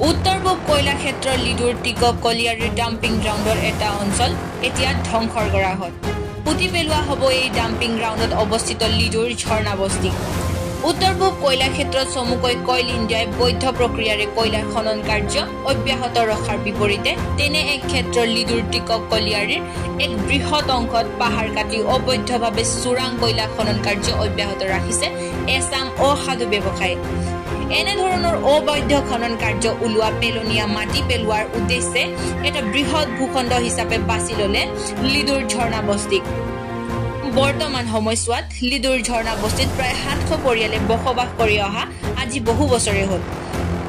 উত্তৰ-পূব কয়লা ক্ষেত্ৰৰ লিডুৰ টিকপ কলিয়াৰীৰ ডাম্পিং গ্ৰাউণ্ডৰ এটা অঞ্চল এতিয়া ধ্বংসৰ কৰা হ'ল। পুতি পেলোৱা হ'ব এই ডাম্পিং গ্ৰাউণ্ডত অৱস্থিত লিডুৰ ঝৰ্ণা বস্তি। উত্তৰ-পূব কয়লা ক্ষেত্ৰত চমুকৈ কয়ল ইণ্ডিয়াই বৈধ প্ৰক্ৰিয়াৰে কয়লাৰ খনন কাৰ্য অব্যাহত ৰখাৰ বিপৰীতে তেনে এক ক্ষেত্ৰৰ লিডুৰ টিকপ কলিয়াৰীৰ এক বৃহৎ অংশত পাহাৰ কাটি অবৈধভাৱে চোৰাং কয়লা খনন কাৰ্য অব্যাহত ৰাখিছে এছাম অসাধু ব্যৱসায়ী। এনেধৰণৰ অবৈধ খনন কাৰ্য ওলোৱা পেলনীয়া মাটি পেলোৱাৰ উদ্দেশ্যে এটা বৃহৎ ভূখণ্ড হিচাপে বাছি ল'লে লিডুৰ ঝৰ্ণা বস্তিক। বৰ্তমান সময়ছোৱাত লিডুৰ ঝৰ্ণা বস্তিত প্ৰায় 700 পৰিয়ালে বসবাস কৰি অহা আজি বহু বছৰে হ'ল।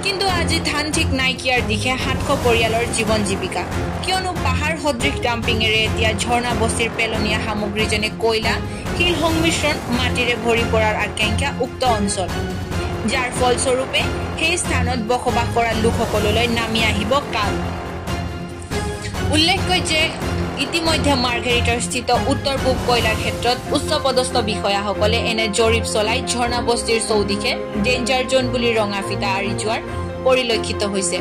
কিন্তু আজি ধান ঠিক নাইকিয়াৰ দিশে 700 পৰিয়ালৰ জীৱন জীৱিকা। কিয়নো পাহাৰ সদৃশ ডাম্পিঙেৰে এতিয়া ঝৰ্ণা বস্তিৰ পেলনীয়া সামগ্ৰী যেনে কয়লা, শিল সংমিশ্ৰণ মাটিৰে ভৰি পৰাৰ আকাংক্ষা উক্ত অঞ্চল, যাৰ ফলস্বৰূপে সেই স্থানত বসবাস কৰা লোকসকললৈ নামি আহিব কাল। উল্লেখ্য যে ইতিমধ্যে মাৰ্ঘেৰিটাৰ স্থিত উত্তৰ-পূব কয়লাৰ ক্ষেত্ৰত উচ্চপদস্থ বিষয়াসকলে এনে জৰীপ চলাই ঝৰ্ণা বস্তিৰ চৌদিশে ডেঞ্জাৰ জোন বুলি ৰঙা ফিটা আঁৰি যোৱাৰ পৰিলক্ষিত হৈছে।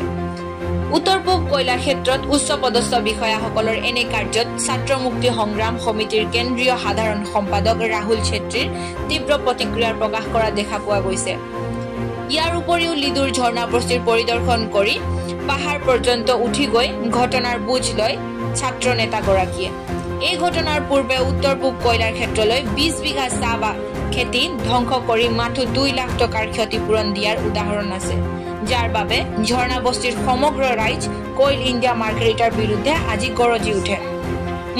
উত্তৰ-পূব কয়লাৰ ক্ষেত্ৰত উচ্চপদস্থ বিষয়াসকলৰ এনে কাৰ্যত ছাত্ৰ মুক্তি সংগ্ৰাম সমিতিৰ কেন্দ্ৰীয় সাধাৰণ সম্পাদক ৰাহুল ছেত্ৰীৰ তীব্ৰ প্ৰতিক্ৰিয়া প্ৰকাশ কৰা দেখা পোৱা গৈছে। ইয়াৰ উপৰিও লিডুৰ ঝৰ্ণা বস্তিৰ পৰিদৰ্শন কৰি পাহাৰ পৰ্যন্ত উঠি গৈ ঘটনাৰ বুজ লয় ছাত্ৰ নেতাগৰাকীয়ে। এই ঘটনাৰ পূৰ্বে উত্তৰ-পূব কয়লাৰ ক্ষেত্ৰলৈ 20 বিঘা চাহ খেতি ধ্বংস কৰি মাথো 2 লাখ টকাৰ ক্ষতিপূৰণ দিয়াৰ উদাহৰণ আছে, যাৰ বাবে ঝৰ্ণা বস্তিৰ সমগ্ৰ ৰাইজ কয়ল ইণ্ডিয়া মাৰ্ঘেৰিটাৰ বিৰুদ্ধে আজি গৰজি উঠে।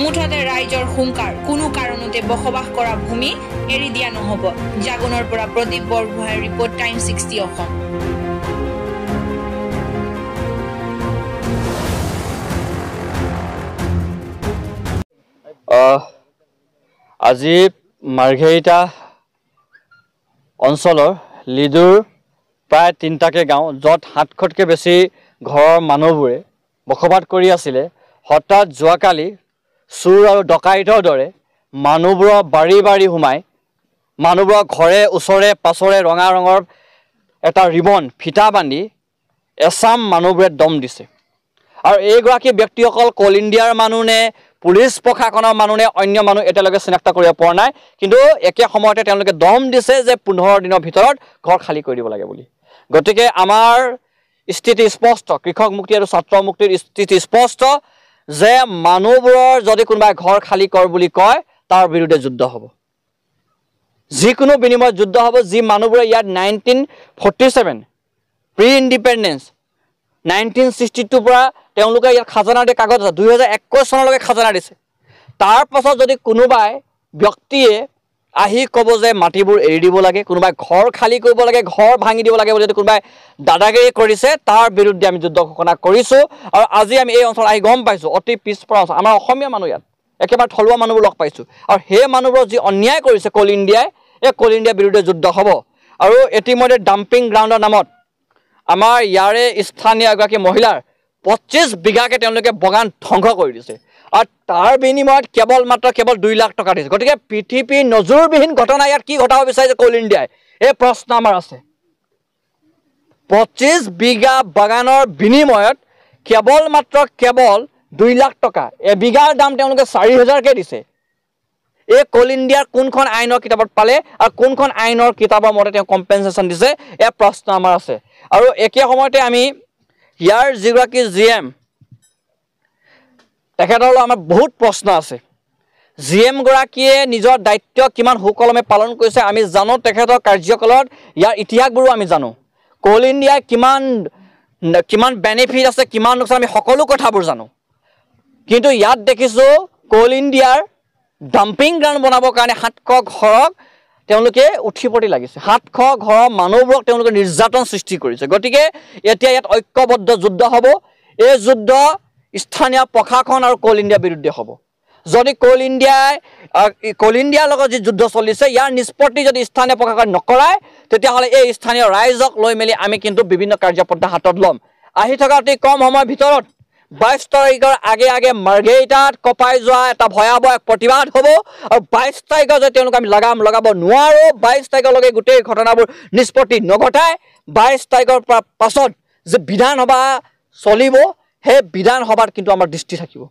মুঠতে ৰাইজৰ হুংকাৰ, কোনো কাৰণতে বসবাস কৰা ভূমি এৰি দিয়া নহ'ব। জাগুনৰ পৰা প্ৰদীপ বৰগোহাঁইৰ ৰিপৰ্ট, টাইম 60 অসম। আজি মাৰ্ঘেৰিটা অঞ্চলৰ লিডুৰ প্ৰায় 3টাকৈ গাঁও, য'ত 700তকৈ বেছি ঘৰৰ মানুহবোৰে বসবাস কৰি আছিলে, হঠাৎ যোৱাকালি চোৰ আৰু ডকাইতৰ দৰে মানুহবোৰৰ বাৰী বাৰী সোমাই মানুহবোৰৰ ঘৰে ওচৰে পাছৰে ৰঙা ৰঙৰ এটা ৰিবন ফিটা বান্ধি এছাম মানুহবোৰে দম দিছে। আৰু এইগৰাকী ব্যক্তিসকল কল ইণ্ডিয়াৰ মানুহ নে পুলিচ প্ৰশাসনৰ মানুহ নে অন্য মানুহ এতিয়ালৈকে চিনাক্ত কৰিব পৰা নাই। কিন্তু একে সময়তে তেওঁলোকে দম দিছে যে 15 দিনৰ ভিতৰত ঘৰ খালী কৰি দিব লাগে বুলি। গতিকে আমাৰ স্থিতি স্পষ্ট, কৃষক মুক্তি আৰু ছাত্ৰ মুক্তিৰ স্থিতি স্পষ্ট যে মানুহবোৰৰ যদি কোনোবাই ঘৰ খালী কৰ বুলি কয় তাৰ বিৰুদ্ধে যুদ্ধ হ'ব, যিকোনো বিনিময়ত যুদ্ধ হ'ব। যি মানুহবোৰে ইয়াত 1947 প্ৰি ইণ্ডিপেণ্ডেঞ্চ 1962 পৰা তেওঁলোকে ইয়াত খাজানা দিয়ে, কাগজ আছে 2021 চনলৈকে খাজানা দিছে। তাৰ পাছত যদি কোনোবাই ব্যক্তিয়ে আহি ক'ব যে মাটিবোৰ এৰি দিব লাগে, কোনোবাই ঘৰ খালী কৰিব লাগে, ঘৰ ভাঙি দিব লাগে বুলি যদি কোনোবাই দাদাগিৰি কৰিছে, তাৰ বিৰুদ্ধে আমি যুদ্ধ ঘোষণা কৰিছোঁ। আৰু আজি আমি এই অঞ্চলত আহি গম পাইছোঁ অতি পিছপৰা অঞ্চল, আমাৰ অসমীয়া মানুহ ইয়াত একেবাৰে থলুৱা মানুহবোৰ লগ পাইছোঁ। আৰু সেই মানুহবোৰৰ যি অন্যায় কৰিছে কল ইণ্ডিয়াই, এই কল ইণ্ডিয়াৰ বিৰুদ্ধে যুদ্ধ হ'ব। আৰু ইতিমধ্যে ডাম্পিং গ্ৰাউণ্ডৰ নামত আমাৰ ইয়াৰে স্থানীয় এগৰাকী মহিলাৰ 25 বিঘাকৈ তেওঁলোকে বাগান ধ্বংস কৰি দিছে, আৰু তাৰ বিনিময়ত কেৱল 2 লাখ টকা দিছে। গতিকে পৃথিৱীৰ নজৰবিহীন ঘটনা ইয়াত কি ঘটাব বিচাৰিছে কল ইণ্ডিয়াই, এই প্ৰশ্ন আমাৰ আছে। 25 বিঘা বাগানৰ বিনিময়ত কেৱল 2 লাখ টকা, এবিঘাৰ দাম তেওঁলোকে 4,000কৈ দিছে। এই কল ইণ্ডিয়াৰ কোনখন আইনৰ কিতাপত পালে আৰু কোনখন আইনৰ কিতাপৰ মতে তেওঁ কম্পেনচেশ্যন দিছে, এই প্ৰশ্ন আমাৰ আছে। আৰু একে সময়তে আমি ইয়াৰ যিগৰাকী GM তেখেতলৈ আমাৰ বহুত প্ৰশ্ন আছে। GM গৰাকীয়ে নিজৰ দায়িত্ব কিমান সুকলমে পালন কৰিছে আমি জানো, তেখেতৰ কাৰ্যকালত ইয়াৰ ইতিহাসবোৰো আমি জানো। কল ইণ্ডিয়াৰ কিমান বেনিফিট আছে, কিমান লোকচান, আমি সকলো কথাবোৰ জানো। কিন্তু ইয়াত দেখিছোঁ কল ইণ্ডিয়াৰ ডাম্পিং গ্ৰাউণ্ড বনাবৰ কাৰণে 700 ঘৰক তেওঁলোকে উঠি পৰি লাগিছে, 700 ঘৰৰ মানুহবোৰক তেওঁলোকে নিৰ্যাতন সৃষ্টি কৰিছে। গতিকে এতিয়া ইয়াত ঐক্যবদ্ধ যুদ্ধ হ'ব। এই যুদ্ধ স্থানীয় প্ৰশাসন আৰু কল ইণ্ডিয়াৰ বিৰুদ্ধে হ'ব। যদি কল ইণ্ডিয়াৰ লগত যি যুদ্ধ চলিছে ইয়াৰ নিষ্পত্তি যদি স্থানীয় প্ৰশাসন নকৰায়, তেতিয়াহ'লে এই স্থানীয় ৰাইজক লৈ মেলি আমি কিন্তু বিভিন্ন কাৰ্যপন্থা হাতত ল'ম। আহি থকা অতি কম সময়ৰ ভিতৰত 22 তাৰিখৰ আগে মাৰ্ঘেৰিটাত কঁপাই যোৱা এটা ভয়াৱহ প্ৰতিবাদ হ'ব। আৰু 22 তাৰিখৰ যদি তেওঁলোকে আমি লগাব নোৱাৰোঁ, 22 তাৰিখলৈকে গোটেই ঘটনাবোৰ নিষ্পত্তি নঘটাই 22 তাৰিখৰ পাছত যে বিধানসভা চলিব সেই বিধানসভাত কিন্তু আমাৰ দৃষ্টি থাকিব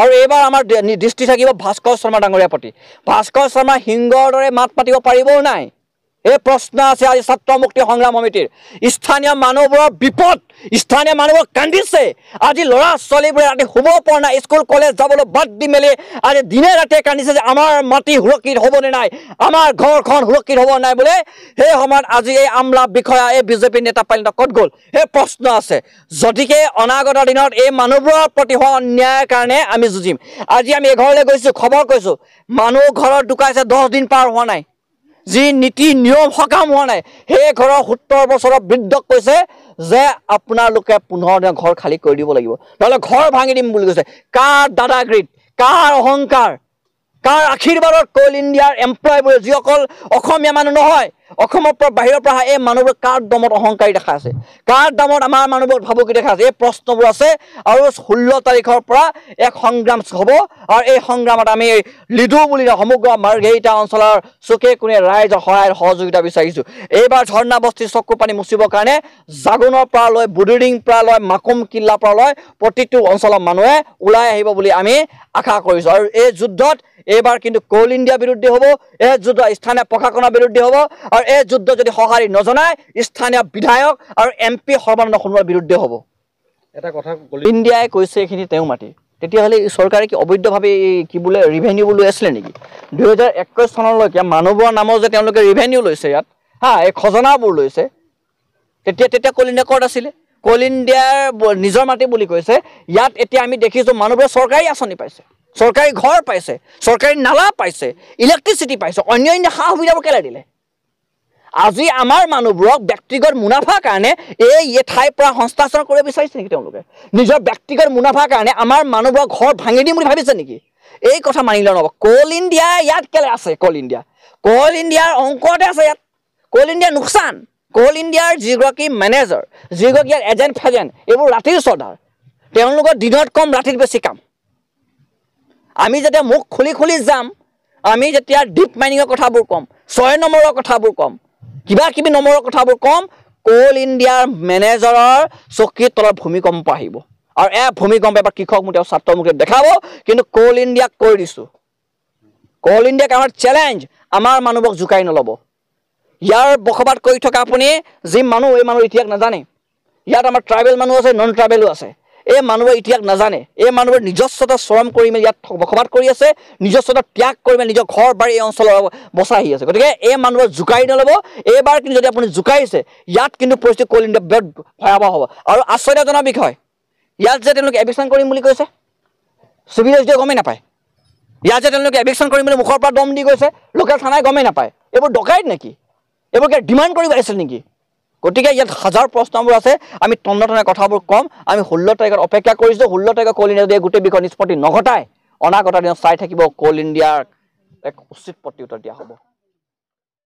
আৰু এইবাৰ আমাৰ দৃষ্টি থাকিব ভাস্কৰ শৰ্মা ডাঙৰীয়াৰ প্ৰতি ভাস্কৰ শৰ্মা সিংহৰ দৰে মাত মাতিব পাৰিবও নাই এই প্ৰশ্ন আছে আজি ছাত্ৰ মুক্তি সংগ্ৰাম সমিতিৰ স্থানীয় মানুহবোৰৰ বিপদ স্থানীয় মানুহবোৰ কান্দিছে আজি ল'ৰা ছোৱালীবোৰে ৰাতি শুব পৰা নাই স্কুল কলেজ যাবলৈ বাদ দি মেলি আজি দিনে ৰাতিয়ে কান্দিছে যে আমাৰ মাটি সুৰক্ষিত হ'বনে নাই আমাৰ ঘৰখন সুৰক্ষিত হ'ব নাই বোলে সেই সময়ত আজি এই আমলা বিষয়া এই বিজেপি নেতা পালিত ক'ত গ'ল সেই প্ৰশ্ন আছে যদিকে অনাগত দিনত এই মানুহবোৰৰ প্ৰতি হোৱা অন্যায়ৰ কাৰণে আমি যুঁজিম আজি আমি এঘৰলৈ গৈছোঁ খবৰ কৈছোঁ মানুহ ঘৰত ঢুকাইছে 10 দিন পাৰ হোৱা নাই যি নীতি নিয়ম সকাম হোৱা নাই সেই ঘৰৰ 70 বছৰৰ বৃদ্ধক কৈছে যে আপোনালোকে 15 দিন ঘৰ খালী কৰি দিব লাগিব নহ'লে ঘৰ ভাঙি দিম বুলি কৈছে কাৰ দাদাগিৰিত কাৰ অহংকাৰ কাৰ আশীৰ্বাদত কোল ইণ্ডিয়াৰ এমপ্লয়ীবোৰে যিসকল অসমীয়া মানুহ নহয় অসমৰ পৰা বাহিৰৰ পৰা এই মানুহবোৰ কাৰ দমত অহংকাৰী দেখা আছে কাৰ দমত আমাৰ মানুহবোৰ ভাবুকি দেখা আছে এই প্ৰশ্নবোৰ আছে আৰু 16 তাৰিখৰ পৰা এক সংগ্ৰাম হ'ব আৰু এই সংগ্ৰামত আমি লিডু বুলি সমগ্ৰ মাৰ্ঘেৰিটা অঞ্চলৰ চুকে কোণে ৰাইজৰ সহায় সহযোগিতা বিচাৰিছোঁ এইবাৰ ঝৰ্ণা বস্তিৰ চকু পানী মুচিবৰ কাৰণে জাগুনৰ পৰা লৈ বুডিৰিং পৰা লৈ মাকুম কিল্লাৰ পৰা লৈ প্ৰতিটো অঞ্চলৰ মানুহে ওলাই আহিব বুলি আমি আশা কৰিছোঁ আৰু এই যুদ্ধত এইবাৰ কিন্তু কোল ইণ্ডিয়াৰ বিৰুদ্ধে হ'ব এই যুদ্ধ স্থানীয় প্ৰশাসনৰ বিৰুদ্ধে হ'ব আৰু এই যুদ্ধ যদি সঁহাৰি নজনায় স্থানীয় বিধায়ক আৰু MP সৰ্বানন্দ সোণোৱালৰ বিৰুদ্ধে হ'ব এটা কথা ইণ্ডিয়াই কৈছে এইখিনি তেওঁ মাটি তেতিয়াহ'লে চৰকাৰে কি অবৈধভাৱে কি বোলে ৰিভেনিউ লৈ আছিলে নেকি 2021 চনলৈকে মানুহবোৰৰ নামৰ যে তেওঁলোকে ৰিভেনিউ লৈছে ইয়াত এই খজনাবোৰ লৈছে তেতিয়া কোল ইণ্ডিয়া ক'ত আছিলে কোল ইণ্ডিয়াৰ নিজৰ মাটি বুলি কৈছে ইয়াত এতিয়া আমি দেখিছোঁ মানুহবোৰে চৰকাৰী আঁচনি পাইছে চৰকাৰী ঘৰ পাইছে চৰকাৰী নালা পাইছে ইলেক্ট্ৰিচিটি পাইছে অন্যান্য সা সুবিধাবোৰ কেলে দিলে আজি আমাৰ মানুহবোৰক ব্যক্তিগত মুনাফাৰ কাৰণে এই ঠাইৰ পৰা হস্তান্তৰ কৰিব বিচাৰিছে নেকি তেওঁলোকে নিজৰ ব্যক্তিগত মুনাফাৰ কাৰণে আমাৰ মানুহবোৰক ঘৰ ভাঙি দিম বুলি ভাবিছে নেকি এই কথা মানিলে নহ'ব কোল ইণ্ডিয়া ইয়াত কেলে আছে কোল ইণ্ডিয়াৰ অংকতে আছে ইয়াত কোল ইণ্ডিয়াৰ লোকচান কোল ইণ্ডিয়াৰ যিগৰাকী মেনেজাৰ যিগৰাকী ইয়াৰ এজেণ্ট ফেজেণ্ট এইবোৰ ৰাতিৰ চৰ্দাৰ তেওঁলোকৰ দিনত কম ৰাতিত বেছি কাম আমি যেতিয়া মুখ খুলি যাম আমি যেতিয়া ডিপ মাইনিঙৰ কথাবোৰ ক'ম 6 নম্বৰৰ কথাবোৰ ক'ম কিবা কিবি নম্বৰৰ কথাবোৰ ক'ম কোল ইণ্ডিয়াৰ মেনেজাৰৰ চকীৰ তলত ভূমিকম্প আহিব আৰু ভূমিকম্প এবাৰ কৃষক মুখে ছাত্ৰ মুখে দেখাব কিন্তু কোল ইণ্ডিয়াক কৈ দিছোঁ কোল ইণ্ডিয়াক আমাৰ চেলেঞ্জ আমাৰ মানুহবোৰক জোকাই নল'ব ইয়াৰ বসবাস কৰি থকা আপুনি যি মানুহ এই মানুহৰ ইতিহাস নাজানে ইয়াত আমাৰ ট্ৰাইবেল মানুহ আছে নন ট্ৰাইবেলো আছে এই মানুহবোৰে ইতিহাস নাজানে এই মানুহবোৰে নিজস্বতা শ্ৰম কৰি মেলি ইয়াত বসবাস কৰি আছে নিজস্বতা ত্যাগ কৰি মেলি নিজৰ ঘৰ বাৰী এই অঞ্চলৰ বচাই আহি আছে গতিকে এই মানুহবোৰক জোকাই নল'ব এইবাৰ কিন্তু যদি আপুনি জোকাইছে ইয়াত কিন্তু পৰিস্থিতি কোল ইণ্ডিয়া বিৰাট ভয়াৱহ হ'ব আৰু আশ্চৰ্যজনক বিষয় ইয়াত যে তেওঁলোকে এভিকশ্যন কৰিম বুলি কৈছে চিভিল এছডিঅ'য়ে গমেই নাপায় ইয়াত যে তেওঁলোকে এভিকশ্যন কৰিম বুলি মুখৰ পৰা দম দি গৈছে লোকেল থানাই গমেই নাপায় এইবোৰ ডকাইত নেকি এইবোৰ ডিমাণ্ড কৰিব আহিছিল নেকি গতিকে ইয়াত হাজাৰ প্ৰশ্নবোৰ আছে আমি তন্নতনে কথাবোৰ ক'ম আমি 16 তাৰিখত অপেক্ষা কৰিছোঁ 16 তাৰিখত কোল ইণ্ডিয়া গোটেই বিষয় নিষ্পত্তি নঘটাই অনাগত দিনত চাই থাকিব কোল ইণ্ডিয়াৰ এক উচিত প্ৰত্যুত্তৰ দিয়া হ'ব